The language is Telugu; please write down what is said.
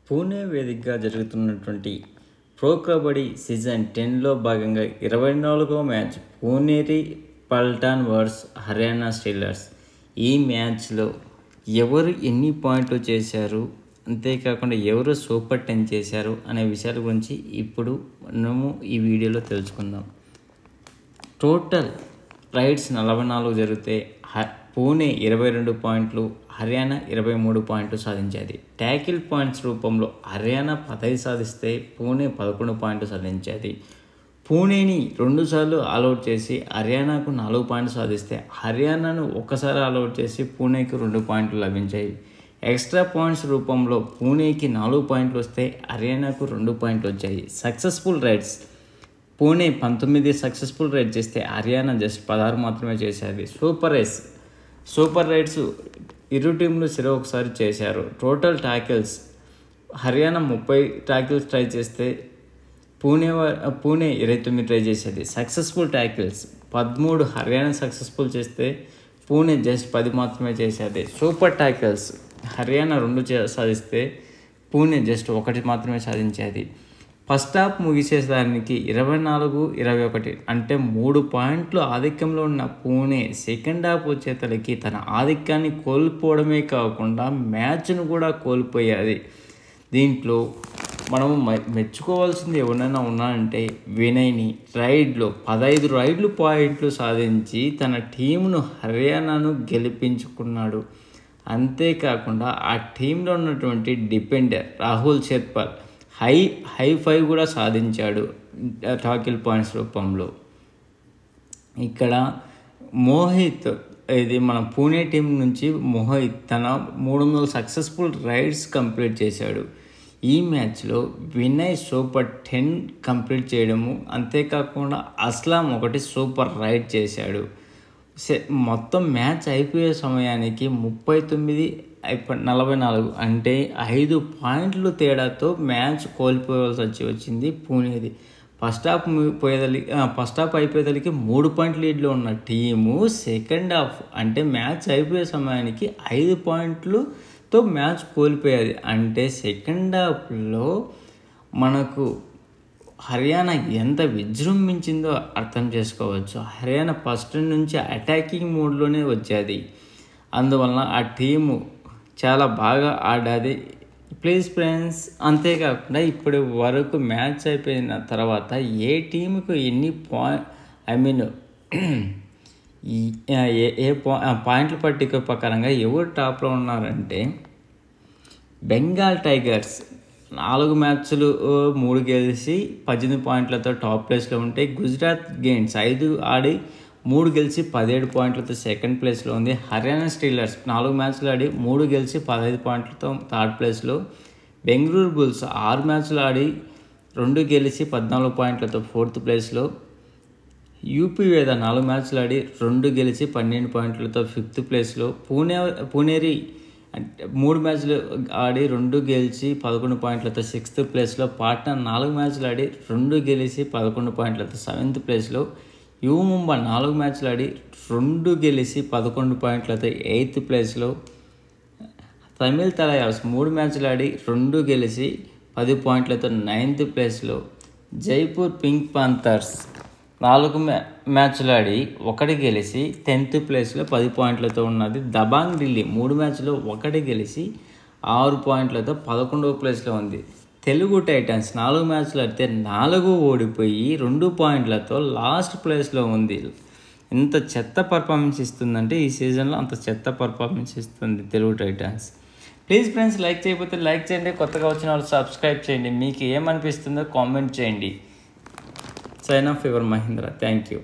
పూణే వేదికగా జరుగుతున్నటువంటి ప్రో కబడ్డీ సీజన్ 10లో భాగంగా 24వ match Puneri Paltan versus Haryana steelers. ఈ మ్యాచ్లో ఎవరు ఎన్ని పాయింట్లు చేశారు, అంతేకాకుండా ఎవరు సూపర్ 10 చేశారు అనే విషయాల గురించి ఇప్పుడు మనము ఈ వీడియోలో తెలుసుకుందాం. టోటల్ రైడ్స్ 44 జరిగితే పూణే 22 పాయింట్లు, హర్యానా 23 పాయింట్లు సాధించేది. ట్యాకిల్ పాయింట్స్ రూపంలో హర్యానా 15 సాధిస్తే పూణే 11 పాయింట్లు సాధించేది. పూణేని 2 సార్లు ఆల్అవుట్ చేసి హర్యానాకు 4 పాయింట్లు సాధిస్తే హర్యానాను ఒక్కసారి ఆల్అవుట్ చేసి పూణేకి 2 పాయింట్లు లభించాయి. ఎక్స్ట్రా పాయింట్స్ రూపంలో పూణేకి 4 పాయింట్లు వస్తే హర్యానాకు 2 పాయింట్లు వచ్చాయి. Successful raids Pune 19 successful raid చేస్తే హర్యానా జస్ట్ 16 మాత్రమే చేసేది. సూపర్ రైడ్స్ ఇరు టీంలు ఒకసారి చేశారు. Total tackles Haryana 30 tackles try చేస్తే పూణే 29 ట్రై చేసేది. సక్సెస్ఫుల్ టాకిల్స్ 13 హర్యానా సక్సెస్ఫుల్ చేస్తే పూణే జస్ట్ 10 మాత్రమే చేసేది. సూపర్ టాకిల్స్ హర్యానా 2 సాధిస్తే పూణే జస్ట్ 1 మాత్రమే సాధించేది. ఫస్ట్ హాఫ్ ముగిసేదానికి 24-21 అంటే 3 పాయింట్లు ఆధిక్యంలో ఉన్న పూణే సెకండ్ హాఫ్ వచ్చేతలకి తన ఆధిక్యాన్ని కోల్పోవడమే కాకుండా మ్యాచ్ను కూడా కోల్పోయేది. దీంట్లో మనము మెచ్చుకోవాల్సింది ఎవరైనా ఉన్నారంటే వినయ్ని. రైడ్లో 15 రైడ్లు పాయింట్లు సాధించి తన టీమును హర్యానాను గెలిపించుకున్నాడు. అంతేకాకుండా ఆ టీంలో ఉన్నటువంటి డిపెండర్ రాహుల్ షెర్పల్ హై 5 కూడా సాధించాడు టాకిల్ పాయింట్స్ రూపంలో. ఇక్కడ మోహిత్, ఇది మన పూణే టీం నుంచి మోహిత్ తన 300 సక్సెస్ఫుల్ రైడ్స్ కంప్లీట్ చేశాడు. ఈ మ్యాచ్లో వినయ్ సూపర్ 10 కంప్లీట్ చేయడము, అంతేకాకుండా అస్లాం 1 సూపర్ రైడ్ చేశాడు. మొత్తం మ్యాచ్ అయిపోయే సమయానికి 39-44 అంటే 5 పాయింట్లు తేడాతో మ్యాచ్ కోల్పోవాల్సి వచ్చింది పూణేది. ఫస్ట్ హాఫ్ అయిపోయేదలికి 3 పాయింట్ల లీడ్లో ఉన్న టీము సెకండ్ హాఫ్ అంటే మ్యాచ్ అయిపోయే సమయానికి 5 పాయింట్లతో మ్యాచ్ కోల్పోయేది. అంటే సెకండ్ హాఫ్లో మనకు హర్యానా ఎంత విజృంభించిందో అర్థం చేసుకోవచ్చు. హర్యానా ఫస్ట్ నుంచి అటాకింగ్ మోడ్లోనే వచ్చేది. అందువలన ఆ టీము చాలా బాగా ఆడాది. ప్లీజ్ ఫ్రెండ్స్, అంతేకాకుండా ఇప్పటి వరకు మ్యాచ్ అయిపోయిన తర్వాత ఏ టీముకు ఎన్ని పాయింట్ల పట్టిక ప్రకారంగా ఎవరు టాప్లో ఉన్నారంటే బెంగాల్ టైగర్స్ 4 మ్యాచ్లు 3 గెలిచి 18 పాయింట్లతో టాప్ ప్లేస్లో ఉంటే, గుజరాత్ గెయిన్స్ 5 ఆడి 3 గెలిచి 17 పాయింట్లతో సెకండ్ ప్లేస్లో ఉంది. హర్యానా స్టీలర్స్ 4 మ్యాచ్లు ఆడి 3 గెలిచి 15 పాయింట్లతో థర్డ్ ప్లేస్లో. బెంగళూరు బుల్స్ 6 మ్యాచ్లు ఆడి 2 గెలిచి 14 పాయింట్లతో ఫోర్త్ ప్లేస్లో. యూపీ వేద 4 మ్యాచ్లు ఆడి 2 గెలిచి 12 పాయింట్లతో ఫిఫ్త్ ప్లేస్లో. పూణేరి 3 మ్యాచ్లు ఆడి 2 గెలిచి 11 పాయింట్లతో సిక్స్త్ ప్లేస్లో. పాట్నా 4 మ్యాచ్లు ఆడి 2 గెలిచి 11 పాయింట్లతో సెవెంత్ ప్లేస్లో. యూ ముంబై 4 మ్యాచ్లు ఆడి 2 గెలిచి 11 పాయింట్లతో ఎయిత్ ప్లేస్లో. తమిళ్ తలయార్స్ 3 మ్యాచ్లు ఆడి 2 గెలిచి 10 పాయింట్లతో నైన్త్ ప్లేస్లో. జైపూర్ పింక్ పాంథర్స్ 4 మ్యాచ్లు ఆడి 1 గెలిచి 10th ప్లేస్లో 10 పాయింట్లతో ఉన్నది. దబాంగ్ ఢిల్లీ 3 మ్యాచ్లో 1 గెలిచి 6 పాయింట్లతో 11వ ప్లేస్లో ఉంది. తెలుగు టైటన్స్ 4 మ్యాచ్లు ఆడితే 4 ఓడిపోయి 2 పాయింట్లతో లాస్ట్ ప్లేస్లో ఉంది. ఎంత చెత్త పర్ఫార్మెన్స్ ఇస్తుందంటే ఈ సీజన్లో అంత చెత్త పర్ఫార్మెన్స్ ఇస్తుంది Telugu Titans. Please friends, like చేయకపోతే లైక్ చేయండి, కొత్తగా వచ్చిన వాళ్ళు సబ్స్క్రైబ్ చేయండి. మీకు ఏమనిపిస్తుందో కామెంట్ చేయండి. Sign off your Mahendra. Thank you.